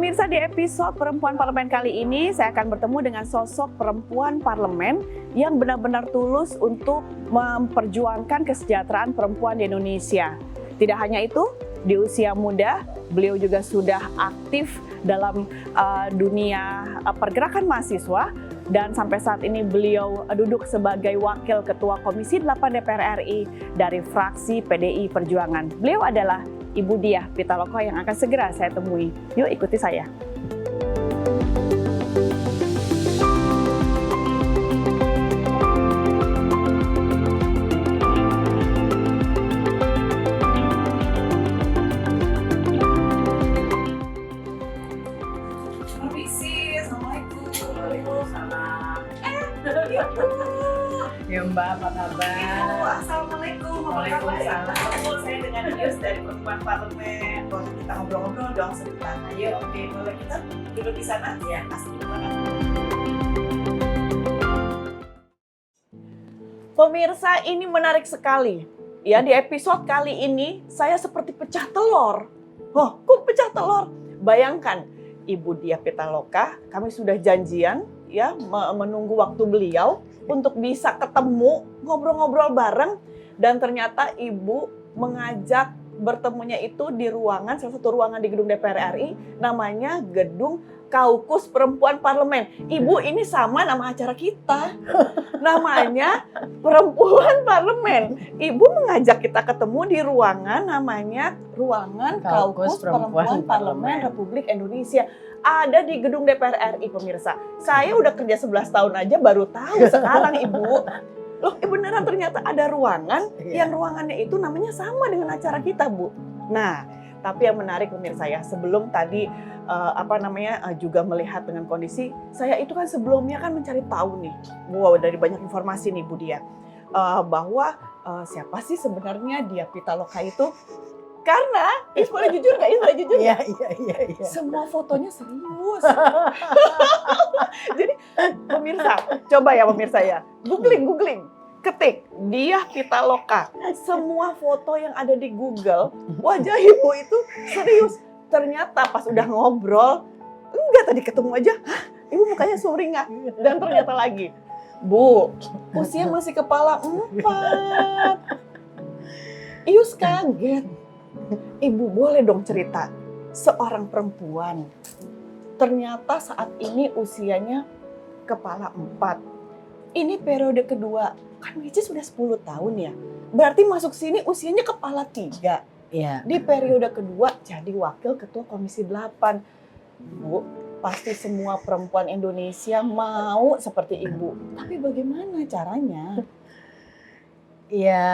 Pemirsa, di episode Perempuan Parlemen kali ini saya akan bertemu dengan sosok perempuan parlemen yang benar-benar tulus untuk memperjuangkan kesejahteraan perempuan di Indonesia. Tidak hanya itu, di usia muda beliau juga sudah aktif dalam dunia pergerakan mahasiswa dan sampai saat ini beliau duduk sebagai Wakil Ketua Komisi 8 DPR RI dari fraksi PDI Perjuangan. Beliau adalah Ibu Diah Pitaloka yang akan segera saya temui. Yuk ikuti saya. Permisi, Assalamualaikum. Waalaikumsalam. Ibu. Ya Mbak, apa kabar? Ibu, Assalamualaikum. Waalaikumsalam. Saya dengan Yus dari Perempuan Parlemen. Boleh kita ngobrol-ngobrol dong sebentar. Ayo, oke, boleh kita duduk di sana? Ya. Asik banget. Pemirsa, ini menarik sekali. Ya, di episode kali ini saya seperti pecah telur. Oh, kok pecah telur? Bayangkan, Ibu Diah Pitaloka, kami sudah janjian ya menunggu waktu beliau untuk bisa ketemu, ngobrol-ngobrol bareng, dan ternyata Ibu mengajak bertemunya itu di ruangan, salah satu ruangan di gedung DPR RI, namanya Gedung Kaukus Perempuan Parlemen. Ibu, ini sama nama acara kita, namanya Perempuan Parlemen. Ibu mengajak kita ketemu di ruangan namanya Ruangan Kaukus Perempuan Parlemen Republik Indonesia. Ada di gedung DPR RI, pemirsa. Saya udah kerja 11 tahun aja baru tahu sekarang, Ibu. Loh, beneran ternyata ada ruangan yang ruangannya itu namanya sama dengan acara kita, Bu. Nah, tapi yang menarik pemirsa ya, sebelum tadi juga melihat dengan kondisi, saya itu kan sebelumnya kan mencari tahu nih, wow, dari banyak informasi nih Bu Dia, bahwa siapa sih sebenarnya Diah Pitaloka itu? Karena, boleh jujur nggak? Boleh jujur nggak? Iya. Semua fotonya serius. Jadi pemirsa, coba ya pemirsa ya, googling, ketik Diah Pitaloka. Semua foto yang ada di Google, wajah ibu itu serius. Ternyata pas udah ngobrol, enggak, tadi ketemu aja, hah, ibu mukanya sumringah. Dan ternyata lagi, Bu, usia masih kepala 4. Ius kaget. Ibu boleh dong cerita, seorang perempuan ternyata saat ini usianya kepala 4. Ini periode kedua, kan which is sudah 10 tahun ya. Berarti masuk sini usianya kepala 3. Iya. Di periode kedua jadi Wakil Ketua Komisi 8. Bu, pasti semua perempuan Indonesia mau seperti Ibu. Tapi bagaimana caranya? Iya.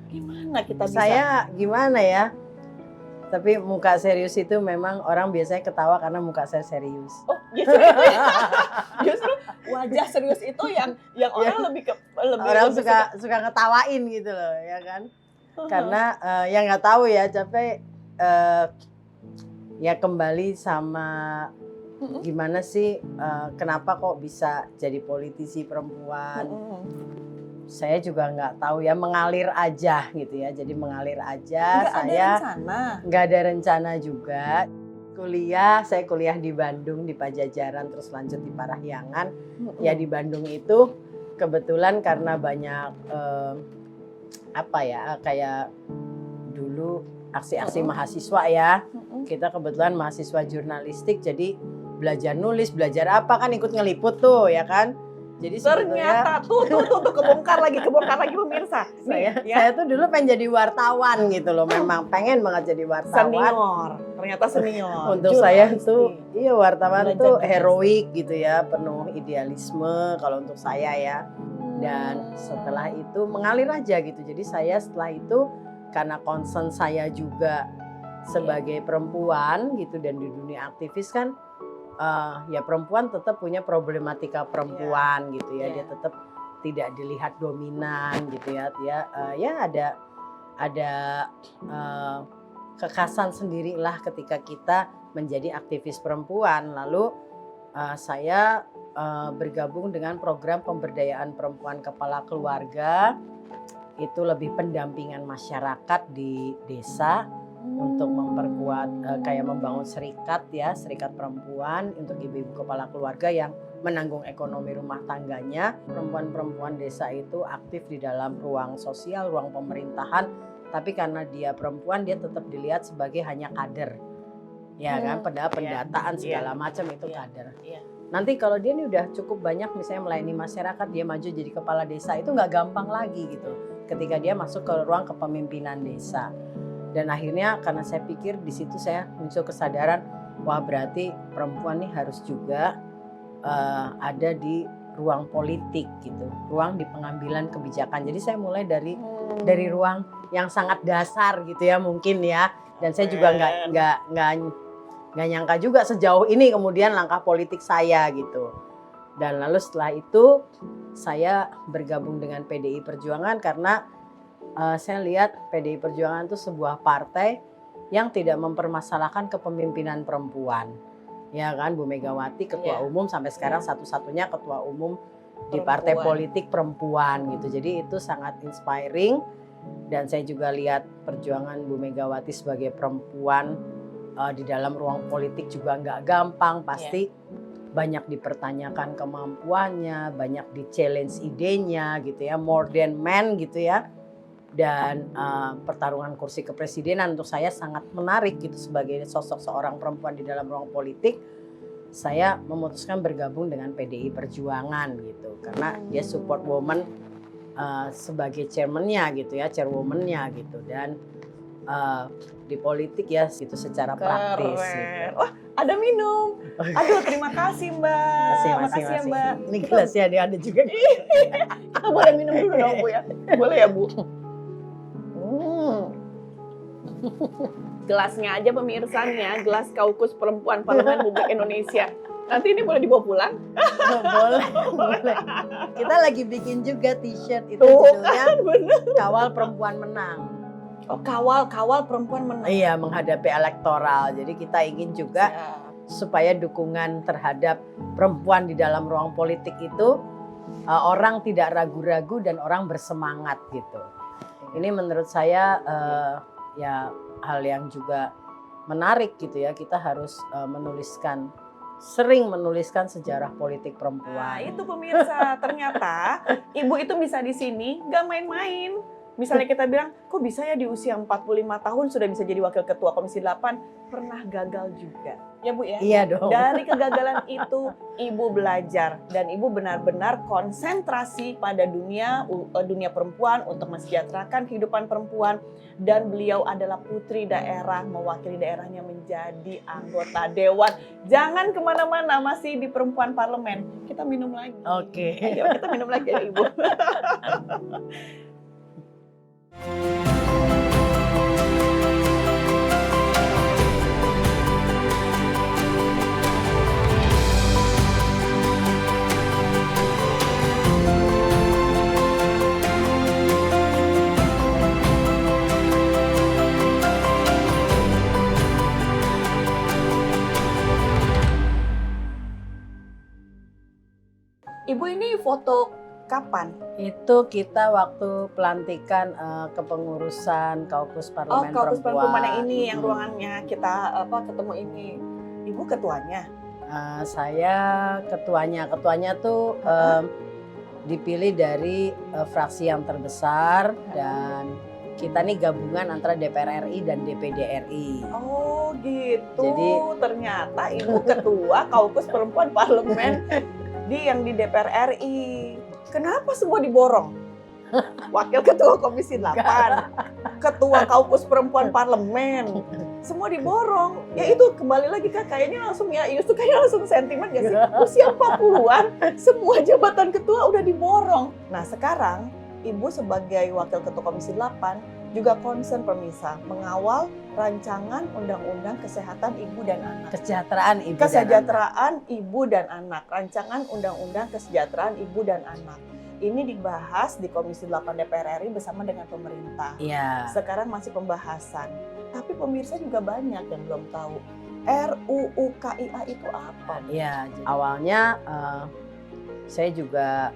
Gimana kita bisa? Saya gimana ya? Tapi muka serius itu memang orang biasanya ketawa karena muka saya serius. Oh, justru itu ya. Justru wajah serius itu yang orang lebih Orang suka ngetawain gitu loh, ya kan? Karena ya nggak tahu ya, capek ya kembali sama gimana sih, kenapa kok bisa jadi politisi perempuan? Saya juga nggak tahu ya, mengalir aja gitu ya. Jadi mengalir aja. Nggak ada rencana juga. Saya kuliah di Bandung di Pajajaran, terus lanjut di Parahyangan. Ya di Bandung itu kebetulan karena banyak kayak dulu aksi-aksi mahasiswa ya. Kita kebetulan mahasiswa jurnalistik, jadi belajar nulis, belajar apa kan ikut ngeliput tuh ya kan. Jadi ternyata tuh kebongkar lagi pemirsa. Saya tuh dulu pengen jadi wartawan gitu loh, memang pengen banget jadi wartawan. Ternyata senior. Untuk saya tuh, wartawan tuh heroik gitu ya, penuh idealisme kalau untuk saya ya. Dan setelah itu mengalir aja gitu. Jadi saya setelah itu karena concern saya juga sebagai perempuan gitu dan di dunia aktivis kan. Ya perempuan tetap punya problematika perempuan gitu ya, dia tetap tidak dilihat dominan gitu ya, ya ada kekhasan sendirilah ketika kita menjadi aktivis perempuan. Lalu saya bergabung dengan program pemberdayaan perempuan kepala keluarga, itu lebih pendampingan masyarakat di desa untuk memperkuat kayak membangun serikat perempuan untuk ibu-ibu kepala keluarga yang menanggung ekonomi rumah tangganya. Perempuan-perempuan desa itu aktif di dalam ruang sosial, ruang pemerintahan, tapi karena dia perempuan dia tetap dilihat sebagai hanya kader. Ya kan, padahal pendataan segala macam itu kader. Nanti kalau dia ini udah cukup banyak misalnya melayani masyarakat, dia maju jadi kepala desa, itu nggak gampang lagi gitu ketika dia masuk ke ruang kepemimpinan desa. Dan akhirnya karena saya pikir di situ saya muncul kesadaran, wah berarti perempuan nih harus juga ada di ruang politik gitu, ruang di pengambilan kebijakan. Jadi saya mulai dari ruang yang sangat dasar gitu ya mungkin ya. Dan saya juga nggak nyangka juga sejauh ini kemudian langkah politik saya gitu. Dan lalu setelah itu saya bergabung dengan PDI Perjuangan karena saya lihat PDI Perjuangan itu sebuah partai yang tidak mempermasalahkan kepemimpinan perempuan. Ya kan, Bu Megawati ketua umum sampai sekarang satu-satunya ketua umum di partai politik perempuan gitu. Jadi itu sangat inspiring dan saya juga lihat perjuangan Bu Megawati sebagai perempuan di dalam ruang politik juga nggak gampang, pasti banyak dipertanyakan kemampuannya, banyak di-challenge idenya gitu ya, more than men gitu ya. Dan pertarungan kursi kepresidenan untuk saya sangat menarik gitu sebagai sosok seorang perempuan di dalam ruang politik. Saya memutuskan bergabung dengan PDI Perjuangan gitu karena dia support woman sebagai chairman-nya gitu ya, chairwoman-nya gitu. Dan di politik ya gitu secara praktis gitu. Wah, ada minum. Aduh, terima kasih Mbak. Makasih ya Mbak. Ini gelasnya ada juga. Kita boleh minum dulu dong Bu ya. Boleh ya Bu? Gelasnya aja pemirsanya, gelas Kaukus Perempuan Parlemen Republik Indonesia. Nanti ini boleh dibawa pulang? Boleh. Kita lagi bikin juga t-shirt itu judulnya Kawal Perempuan Menang. Oh, kawal perempuan menang. Iya, menghadapi elektoral. Jadi kita ingin juga supaya dukungan terhadap perempuan di dalam ruang politik itu orang tidak ragu-ragu dan orang bersemangat gitu. Ini menurut saya ya hal yang juga menarik gitu ya. Kita harus sering menuliskan sejarah politik perempuan. Nah, itu pemirsa, ternyata ibu itu bisa di sini nggak main-main. Misalnya kita bilang, kok bisa ya di usia 45 tahun sudah bisa jadi wakil ketua Komisi 8? Pernah gagal juga. Ya Bu ya? Iya dong. Dari kegagalan itu, ibu belajar. Dan ibu benar-benar konsentrasi pada dunia perempuan untuk mensejahterakan kehidupan perempuan. Dan beliau adalah putri daerah, mewakili daerahnya menjadi anggota dewan. Jangan kemana-mana, masih di Perempuan Parlemen. Kita minum lagi. Oke. Ayo, kita minum lagi ya Ibu. Ibu ini foto kapan? Itu kita waktu pelantikan kepengurusan Kaukus Parlemen Kaukus Perempuan. Perempuan yang ini, yang ruangannya kita ketemu ini. Ibu ketuanya? Saya ketuanya. Ketuanya tuh dipilih dari fraksi yang terbesar dan kita nih gabungan antara DPR RI dan DPD RI. Oh gitu. Jadi ternyata ibu ketua Kaukus Perempuan Parlemen yang di DPR RI. Kenapa semua diborong? Wakil ketua Komisi 8, ketua Kaukus Perempuan Parlemen, semua diborong. Ya itu kembali lagi Kak, kayaknya langsung ya, Ius tuh kayaknya langsung sentimen gak sih? Usia 40-an, semua jabatan ketua udah diborong. Nah sekarang, Ibu sebagai Wakil Ketua Komisi 8 juga concern pemirsa mengawal rancangan Undang-Undang Kesehatan Ibu dan Anak. Kesejahteraan Ibu Kesejahteraan Ibu dan Anak. Rancangan Undang-Undang Kesejahteraan Ibu dan Anak. Ini dibahas di Komisi 8 DPR RI bersama dengan pemerintah. Iya. Sekarang masih pembahasan. Tapi pemirsa juga banyak yang belum tahu. RUU KIA itu apa? Iya, awalnya saya juga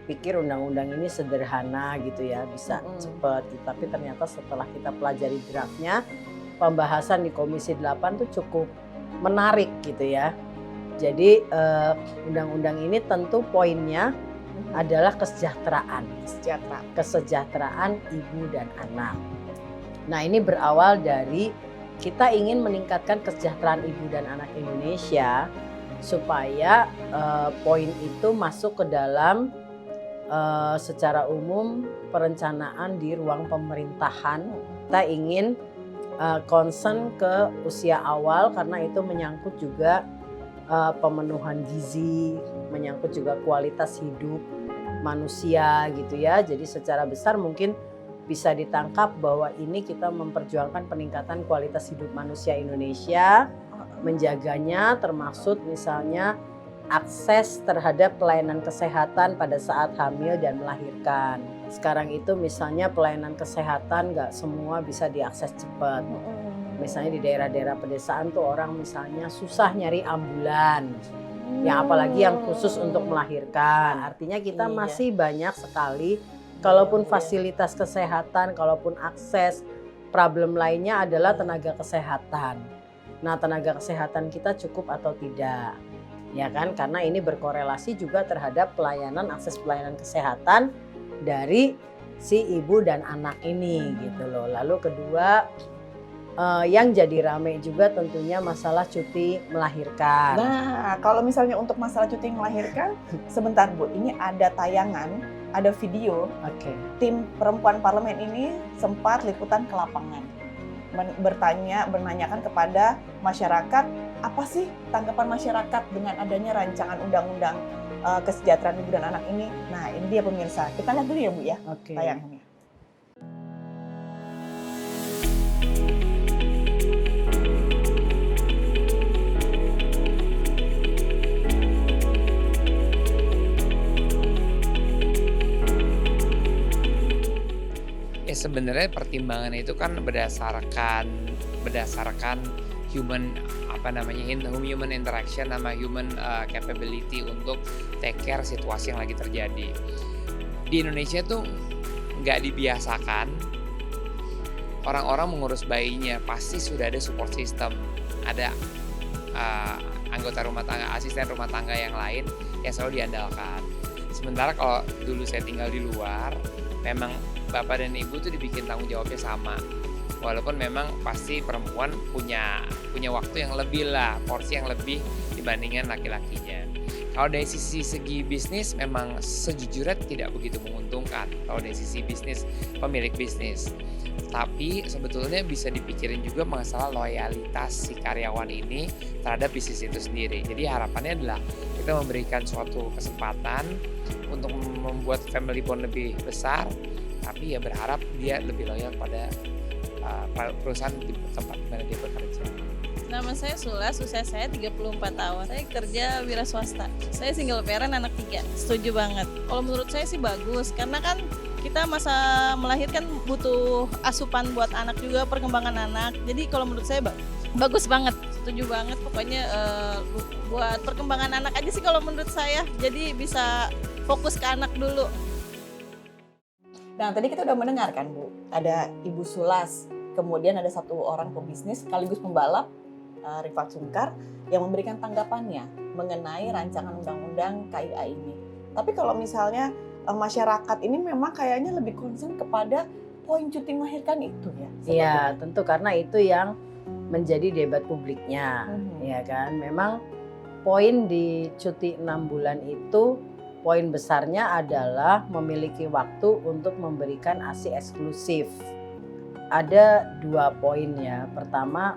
pikir undang-undang ini sederhana gitu ya, bisa cepet. Tapi ternyata setelah kita pelajari draftnya, pembahasan di Komisi 8 tuh cukup menarik gitu ya. Jadi undang-undang ini tentu poinnya adalah kesejahteraan ibu dan anak. Nah, ini berawal dari kita ingin meningkatkan kesejahteraan ibu dan anak Indonesia supaya poin itu masuk ke dalam secara umum perencanaan di ruang pemerintahan. Kita ingin concern ke usia awal karena itu menyangkut juga pemenuhan gizi, menyangkut juga kualitas hidup manusia gitu ya. Jadi secara besar mungkin bisa ditangkap bahwa ini kita memperjuangkan peningkatan kualitas hidup manusia Indonesia, menjaganya termasuk misalnya akses terhadap pelayanan kesehatan pada saat hamil dan melahirkan. Sekarang itu misalnya pelayanan kesehatan nggak semua bisa diakses cepat. Misalnya di daerah-daerah pedesaan tuh orang misalnya susah nyari ambulan. Yang apalagi yang khusus untuk melahirkan. Artinya kita masih banyak sekali, kalaupun fasilitas kesehatan, kalaupun akses, problem lainnya adalah tenaga kesehatan. Nah, tenaga kesehatan kita cukup atau tidak? Ya kan, karena ini berkorelasi juga terhadap pelayanan, akses pelayanan kesehatan dari si ibu dan anak ini gitu loh. Lalu kedua, yang jadi rame juga tentunya masalah cuti melahirkan. Nah, kalau misalnya untuk masalah cuti melahirkan, sebentar Bu, ini ada tayangan, ada video. Tim perempuan parlemen ini sempat liputan ke lapangan, menanyakan kepada masyarakat, apa sih tanggapan masyarakat dengan adanya rancangan undang-undang kesejahteraan ibu dan anak ini. Nah, ini dia pemirsa. Kita lihat dulu ya Bu ya, tayangannya. Sebenarnya pertimbangan itu kan berdasarkan human human interaction sama human capability untuk take care situasi yang lagi terjadi. Di Indonesia tuh nggak dibiasakan orang-orang mengurus bayinya, pasti sudah ada support system, ada anggota rumah tangga, asisten rumah tangga yang lain yang selalu diandalkan. Sementara kalau dulu saya tinggal di luar, memang bapak dan ibu tuh dibikin tanggung jawabnya sama. Walaupun memang pasti perempuan punya waktu yang lebih lah, porsi yang lebih dibandingkan laki-lakinya. Kalau dari segi bisnis memang sejujurnya tidak begitu menguntungkan kalau dari sisi bisnis, pemilik bisnis. Tapi sebetulnya bisa dipikirin juga masalah loyalitas si karyawan ini terhadap bisnis itu sendiri. Jadi harapannya adalah kita memberikan suatu kesempatan untuk membuat family bond lebih besar, tapi ya berharap dia lebih loyal pada perusahaan di tempat di mana dia bekerja. Nama saya Sulas, usia saya 34 tahun. Saya kerja wira swasta. Saya single parent, anak 3. Setuju banget. Kalau menurut saya sih bagus, karena kan kita masa melahirkan butuh asupan buat anak juga, perkembangan anak. Jadi kalau menurut saya bagus banget. Setuju banget, pokoknya buat perkembangan anak aja sih kalau menurut saya. Jadi bisa fokus ke anak dulu. Nah, tadi kita udah mendengarkan Bu, ada Ibu Sulas, kemudian ada satu orang pebisnis sekaligus pembalap, Rifat Sungkar, yang memberikan tanggapannya mengenai rancangan undang-undang KIA ini. Tapi kalau misalnya masyarakat ini memang kayaknya lebih concern kepada poin cuti melahirkan itu ya? Iya, tentu karena itu yang menjadi debat publiknya, ya kan. Memang poin di cuti 6 bulan itu, poin besarnya adalah memiliki waktu untuk memberikan ASI eksklusif. Ada 2 poin ya. Pertama,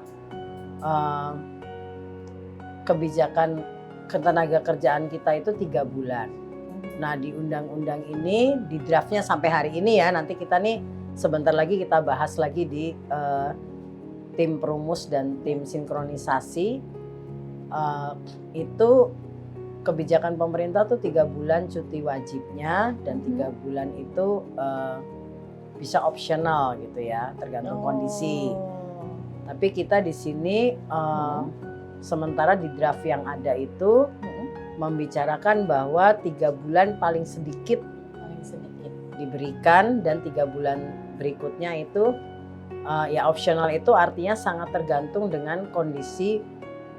kebijakan ketenaga kerjaan kita itu 3 bulan. Nah, di undang-undang ini, di draftnya sampai hari ini ya, nanti kita nih sebentar lagi kita bahas lagi di tim perumus dan tim sinkronisasi. Itu kebijakan pemerintah tuh 3 bulan cuti wajibnya, dan 3 bulan itu bisa opsional gitu ya, tergantung kondisi. Tapi kita di sini sementara di draft yang ada itu membicarakan bahwa 3 bulan paling sedikit diberikan, dan 3 bulan berikutnya itu Ya opsional itu artinya sangat tergantung dengan kondisi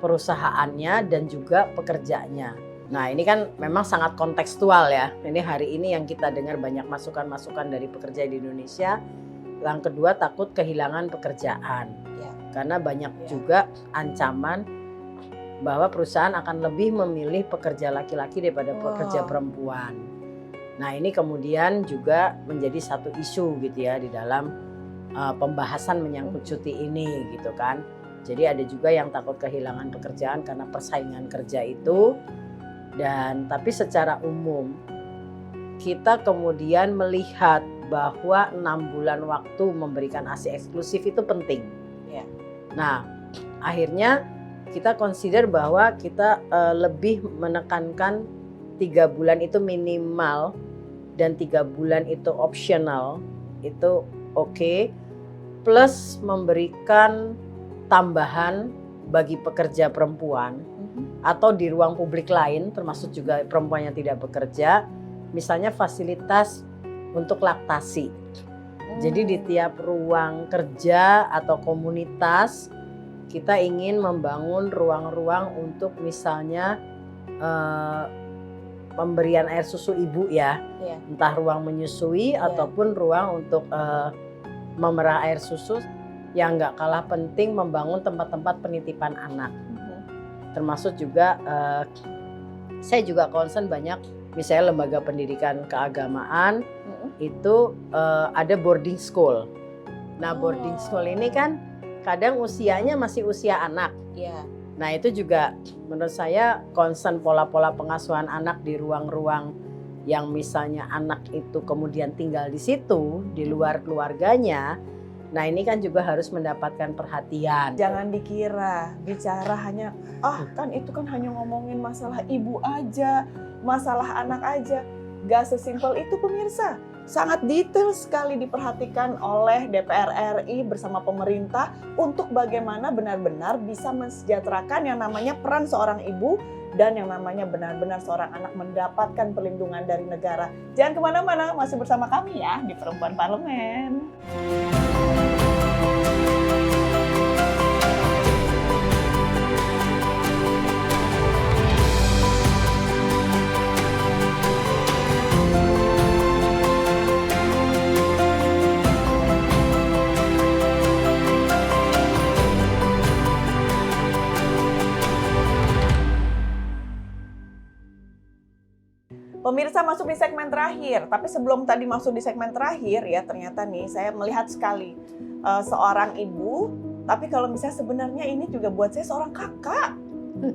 perusahaannya dan juga pekerjanya. Nah ini kan memang sangat kontekstual ya. Ini hari ini yang kita dengar banyak masukan-masukan dari pekerja di Indonesia. Yang kedua takut kehilangan pekerjaan. Ya. Karena banyak juga ancaman bahwa perusahaan akan lebih memilih pekerja laki-laki daripada pekerja perempuan. Nah ini kemudian juga menjadi satu isu gitu ya di dalam pembahasan menyangkut cuti ini gitu kan. Jadi ada juga yang takut kehilangan pekerjaan karena persaingan kerja itu. Dan tapi secara umum kita kemudian melihat bahwa 6 bulan waktu memberikan ASI eksklusif itu penting. Ya. Nah akhirnya kita consider bahwa kita lebih menekankan 3 bulan itu minimal dan 3 bulan itu optional itu oke. Plus memberikan tambahan bagi pekerja perempuan atau di ruang publik lain termasuk juga perempuan yang tidak bekerja, misalnya fasilitas untuk laktasi. Jadi di tiap ruang kerja atau komunitas kita ingin membangun ruang-ruang untuk misalnya pemberian air susu ibu ya, entah ruang menyusui ataupun ruang untuk memerah air susu. Yang nggak kalah penting membangun tempat-tempat penitipan anak. Termasuk juga saya juga concern banyak misalnya lembaga pendidikan keagamaan itu ada boarding school. Nah boarding school ini kan kadang usianya masih usia anak. Nah itu juga menurut saya concern pola-pola pengasuhan anak di ruang-ruang yang misalnya anak itu kemudian tinggal di situ di luar keluarganya. Nah ini kan juga harus mendapatkan perhatian. Jangan dikira bicara hanya kan itu kan hanya ngomongin masalah ibu aja, masalah anak aja. Gak sesimpel itu pemirsa. Sangat detail sekali diperhatikan oleh DPR RI bersama pemerintah untuk bagaimana benar-benar bisa mensejahterakan yang namanya peran seorang ibu dan yang namanya benar-benar seorang anak mendapatkan perlindungan dari negara. Jangan kemana-mana, masih bersama kami ya di Perempuan Parlemen. Pemirsa masuk di segmen terakhir, tapi sebelum tadi masuk di segmen terakhir ya ternyata nih saya melihat sekali seorang ibu, tapi kalau misalnya sebenarnya ini juga buat saya seorang kakak.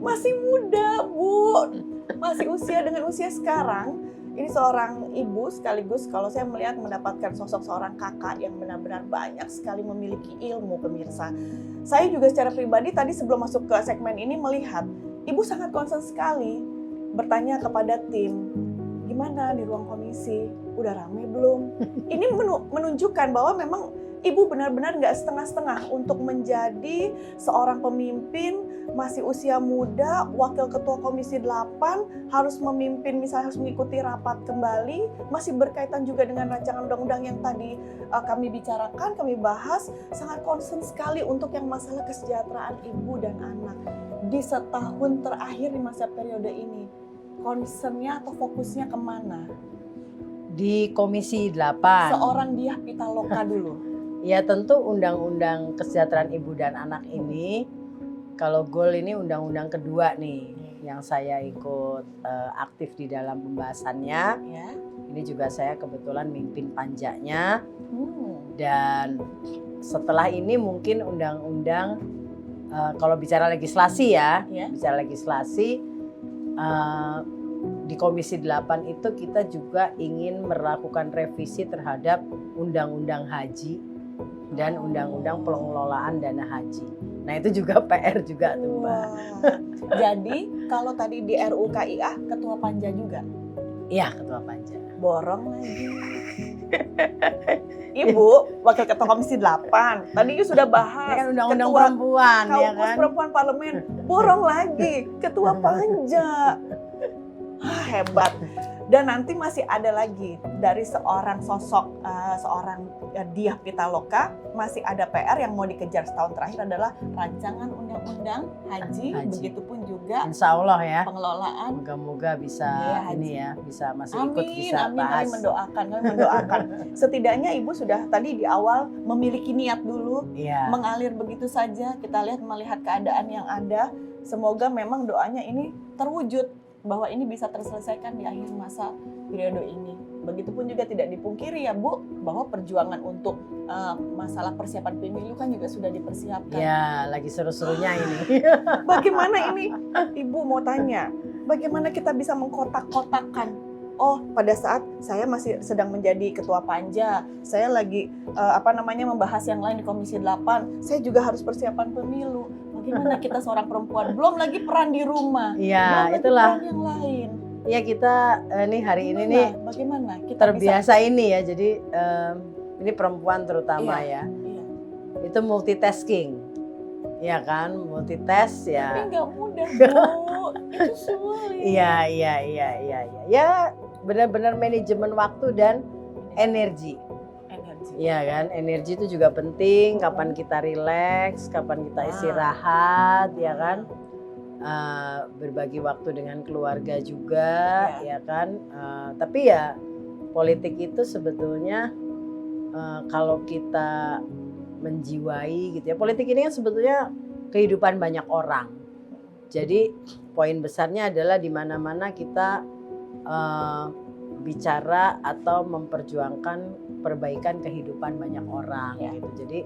Masih muda Bu, masih usia dengan usia sekarang. Ini seorang ibu sekaligus kalau saya melihat mendapatkan sosok seorang kakak yang benar-benar banyak sekali memiliki ilmu pemirsa. Saya juga secara pribadi tadi sebelum masuk ke segmen ini melihat ibu sangat concern sekali bertanya kepada tim, gimana di ruang komisi, udah rame belum? Ini menunjukkan bahwa memang ibu benar-benar nggak setengah-setengah untuk menjadi seorang pemimpin, masih usia muda, wakil ketua komisi 8, harus memimpin misalnya harus mengikuti rapat kembali, masih berkaitan juga dengan rancangan undang-undang yang tadi kami bicarakan, kami bahas, sangat concern sekali untuk yang masalah kesejahteraan ibu dan anak. Di setahun terakhir di masa periode ini, concernnya atau fokusnya kemana? Di Komisi 8. Seorang Diah Pitaloka dulu. Ya tentu undang-undang kesejahteraan ibu dan anak ini, kalau goal ini undang-undang kedua nih yang saya ikut aktif di dalam pembahasannya. Ya. Ini juga saya kebetulan mimpin panjanya. Dan setelah ini mungkin undang-undang kalau bicara legislasi ya, bicara legislasi di Komisi 8 itu kita juga ingin melakukan revisi terhadap undang-undang haji dan undang-undang pengelolaan dana haji. Nah itu juga PR juga tuh Mbak. Jadi kalau tadi di RUU KIA ketua panja juga? Iya ketua panja. Borong lagi. Ibu wakil ketua Komisi 8 tadi sudah bahas kan undang-undang perempuan ya kan. Perempuan Parlemen borong lagi ketua panja. Hebat. Dan nanti masih ada lagi dari seorang sosok seorang Diah Pitaloka, masih ada PR yang mau dikejar setahun terakhir adalah rancangan undang-undang haji. Begitupun juga Insya Allah ya. pengelolaan. Moga-moga bisa Biaya ini haji. ya, bisa masih ikut bisa Amin, bahas. kami mendoakan. Setidaknya Ibu sudah tadi di awal memiliki niat dulu, Iya. mengalir begitu saja. Kita melihat keadaan yang ada. Semoga memang doanya ini terwujud, bahwa ini bisa terselesaikan di akhir masa periode ini. Begitupun juga tidak dipungkiri ya Bu, bahwa perjuangan untuk masalah persiapan pemilu kan juga sudah dipersiapkan. Ya, lagi seru-serunya ini. Bagaimana ini? Ibu mau tanya, bagaimana kita bisa mengkotak-kotakan? Oh, pada saat saya masih sedang menjadi ketua panja, saya lagi membahas yang lain di Komisi 8, saya juga harus persiapan pemilu. Bagaimana kita seorang perempuan, belum lagi peran di rumah, Iya, belum itulah. lagi peran yang lain. Ya kita nih hari ini nih Bagaimana kita terbiasa ini ya, jadi ini perempuan terutama Iya. ya, Iya. itu multitasking, ya kan, multitask Tapi ya. nggak mudah Bu, itu sulit. Iya, ya benar-benar manajemen waktu dan energi. Energi. Iya kan, energi itu juga penting. Kapan kita rileks, kapan kita istirahat, ya kan. Berbagi waktu dengan keluarga juga, ya kan. Tapi ya politik itu sebetulnya kalau kita menjiwai gitu ya. Politik ini kan sebetulnya kehidupan banyak orang. Jadi poin besarnya adalah di mana-mana kita bicara atau memperjuangkan perbaikan kehidupan banyak orang gitu. Jadi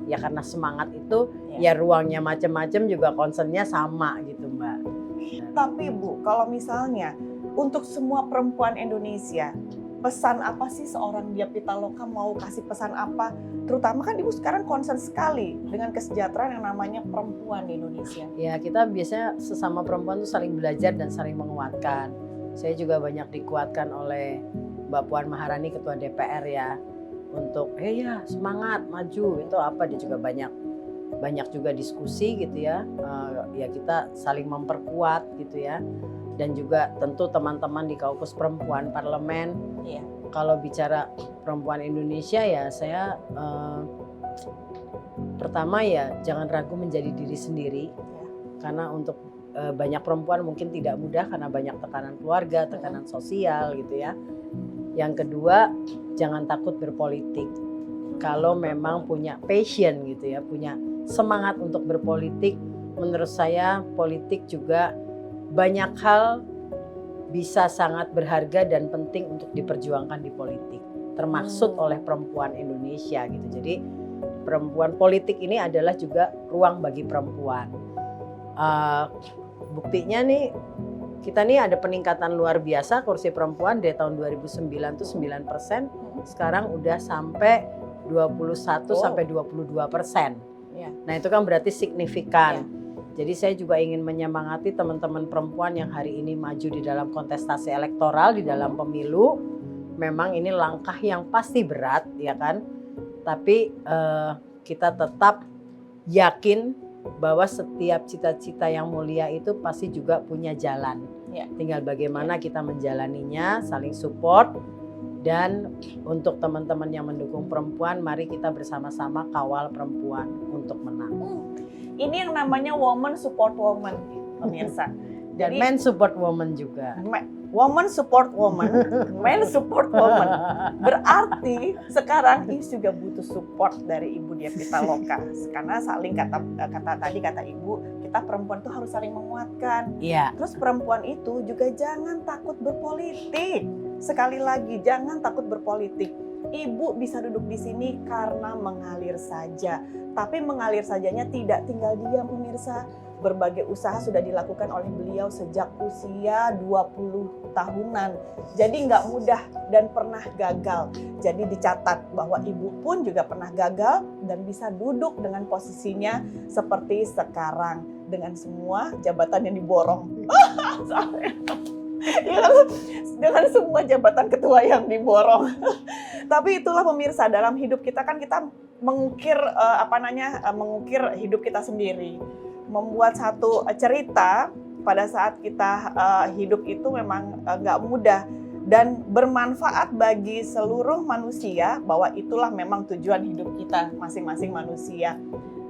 ya karena semangat itu ya ruangnya macam-macam juga concernnya sama gitu Mbak. Tapi Bu, kalau misalnya untuk semua perempuan Indonesia, pesan apa sih seorang Diah Pitaloka mau kasih pesan apa? Terutama kan Ibu sekarang concern sekali dengan kesejahteraan yang namanya perempuan di Indonesia. Ya kita biasanya sesama perempuan tuh saling belajar dan saling menguatkan. Saya juga banyak dikuatkan oleh Mbak Puan Maharani ketua DPR ya untuk ya semangat maju itu apa, dia juga banyak juga diskusi gitu ya. Ya kita saling memperkuat gitu ya. Dan juga tentu teman-teman di Kaukus Perempuan Parlemen. Iya. Kalau bicara perempuan Indonesia ya saya pertama ya jangan ragu menjadi diri sendiri. Karena untuk banyak perempuan mungkin tidak mudah karena banyak tekanan keluarga, tekanan sosial gitu ya. Yang kedua, jangan takut berpolitik. Kalau memang punya passion gitu ya, punya semangat untuk berpolitik, menurut saya politik juga banyak hal bisa sangat berharga dan penting untuk diperjuangkan di politik, termaksud oleh perempuan Indonesia gitu. Jadi perempuan politik ini adalah juga ruang bagi perempuan. Buktinya nih kita nih ada peningkatan luar biasa kursi perempuan dari tahun 2009 tuh 9%, sekarang udah sampai 21 sampai 22%. Nah itu kan berarti signifikan. Jadi saya juga ingin menyemangati teman-teman perempuan yang hari ini maju di dalam kontestasi elektoral, di dalam pemilu. Memang ini langkah yang pasti berat ya kan, tapi kita tetap yakin bahwa setiap cita-cita yang mulia itu pasti juga punya jalan. Tinggal bagaimana kita menjalaninya, saling support. Dan untuk teman-teman yang mendukung perempuan, mari kita bersama-sama kawal perempuan untuk menang. Ini yang namanya woman support woman, pemirsa. Dan men support woman juga. Woman support woman, men support woman. Berarti sekarang ini juga butuh support dari Ibu Diah Pitaloka. Karena saling kata Ibu, kita perempuan tuh harus saling menguatkan. Iya. Terus perempuan itu juga jangan takut berpolitik. Sekali lagi, jangan takut berpolitik. Ibu bisa duduk di sini karena mengalir saja. Tapi mengalir sajanya tidak tinggal diam pemirsa. Berbagai usaha sudah dilakukan oleh beliau sejak usia 20 tahunan. Jadi nggak mudah dan pernah gagal. Jadi dicatat bahwa ibu pun juga pernah gagal dan bisa duduk dengan posisinya seperti sekarang. Dengan semua jabatan yang diborong. Dengan semua jabatan ketua yang diborong. Tapi itulah pemirsa, dalam hidup kita kan kita mengukir mengukir hidup kita sendiri. Membuat satu cerita pada saat kita hidup itu memang nggak mudah. dan bermanfaat bagi seluruh manusia, bahwa itulah memang tujuan hidup kita masing-masing manusia.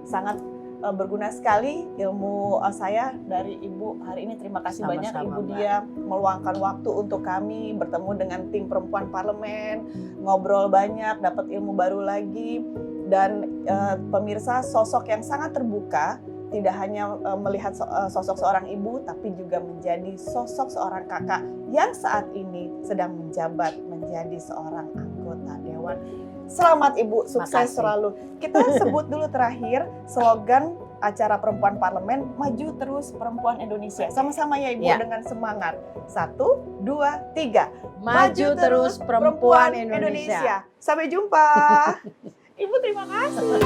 Sangat berguna sekali ilmu saya dari Ibu hari ini. Terima kasih banyak Sama-sama, Ibu Mbak. Dia meluangkan waktu untuk kami bertemu dengan tim perempuan parlemen, ngobrol banyak, dapat ilmu baru lagi. Dan pemirsa, sosok yang sangat terbuka, tidak hanya melihat sosok seorang ibu, tapi juga menjadi sosok seorang kakak yang saat ini sedang menjabat menjadi seorang anggota dewan. Selamat Ibu, sukses Makasih. selalu. Kita sebut dulu terakhir slogan acara perempuan parlemen, maju terus perempuan Indonesia. Sama-sama ya Ibu, Ya. dengan semangat. 1, 2, 3. Maju terus perempuan Indonesia. Sampai jumpa. Ibu terima kasih.